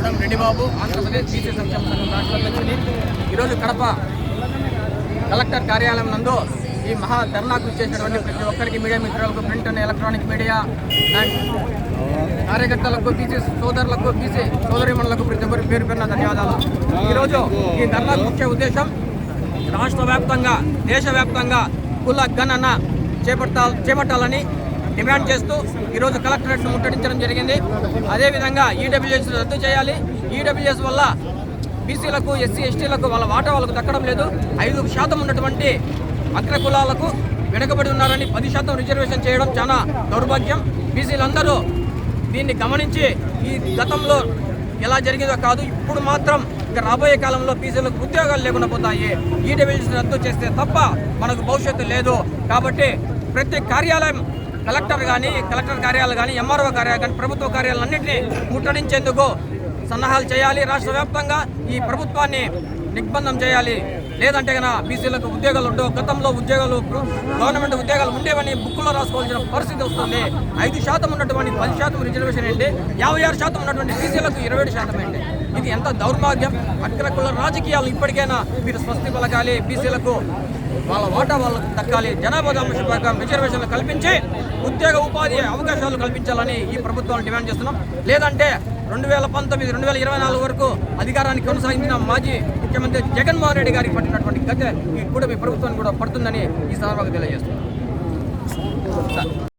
గూడెం రెడ్డి బాబు, Andhra Pradesh BC సంక్షేమ సంఘం రాష్ట్ర అధ్యక్షుని. ఈరోజు కడప కలెక్టర్ కార్యాలయం నందు ఈ మహా ధర్నాకు చేసినటువంటి ప్రతి ఒక్కరికి, మీడియా మిత్రులకు, print and electronic media and కార్యకర్తలకు, బీసీ సోదరులకు, బీసీ సోదరిమణులకు ప్రతి ఒక్కరి పేరు పేరున ధన్యవాదాలు. ఈరోజు ఈ ధర్నాకు ముఖ్య ఉద్దేశం రాష్ట్ర వ్యాప్తంగా, దేశవ్యాప్తంగా కుల గణన చేపట్టాలని డిమాండ్ చేస్తూ ఈరోజు కలెక్టరేట్ను ముట్టడించడం జరిగింది. అదేవిధంగా ఈడబ్ల్యూఎస్ రద్దు చేయాలి. ఈడబ్ల్యూఎస్ వల్ల బీసీలకు, ఎస్సీ ఎస్టీలకు వాళ్ళ వాటా వాళ్ళకు దక్కడం లేదు. 5% ఉన్నటువంటి అగ్ర కులాలకు వెనుకబడి ఉన్నారని 10% రిజర్వేషన్ చేయడం చాలా దౌర్భాగ్యం. బీసీలందరూ దీన్ని గమనించి ఈ గతంలో ఎలా జరిగిందో కాదు, ఇప్పుడు మాత్రం ఇక రాబోయే కాలంలో బీసీలకు ఉద్యోగాలు లేకుండా పోతాయి. ఈడబ్ల్యూఎస్ రద్దు చేస్తే తప్ప మనకు భవిష్యత్తు లేదు. కాబట్టి ప్రతి కార్యాలయం, కలెక్టర్ కార్యాలయాలు కానీ, ఎంఆర్ఓ కార్యాలయాలు కానీ, ప్రభుత్వ కార్యాలన్నింటినీ ముట్టడించేందుకు సన్నాహాలు చేయాలి. రాష్ట్ర వ్యాప్తంగా ఈ ప్రభుత్వాన్ని దిగ్బంధం చేయాలి. లేదంటే కనుక బీసీలకు ఉద్యోగాలు ఉండవు. గతంలో గవర్నమెంట్ ఉద్యోగాలు ఉండేవని బుక్కులో రాసుకోవాల్సిన పరిస్థితి వస్తుంది. 5% ఉన్నటువంటి 10% రిజర్వేషన్ ఏంటి, 56% ఉన్నటువంటి బీసీలకు 27% ఏంటి? ఇది ఎంత దౌర్భాగ్యం! అగ్రకుల రాజకీయాలు ఇప్పటికైనా మీరు స్వస్తి పలకాలి. బీసీలకు వాళ్ళ వాటా వాళ్ళకు దక్కాలి. జనాభా దామాష ప్రకారం రిజర్వేషన్లు కల్పించి ఉద్యోగ ఉపాధి అవకాశాలు కల్పించాలని ఈ ప్రభుత్వాలు డిమాండ్ చేస్తున్నాం. లేదంటే 2019, 2024 వరకు అధికారాన్ని కొనసాగించిన మాజీ ముఖ్యమంత్రి జగన్మోహన్ రెడ్డి గారికి పట్టినటువంటి గతి ఈ కూటమి ప్రభుత్వాన్ని కూడా పడుతుందని ఈ సందర్భంగా తెలియజేస్తున్నాం.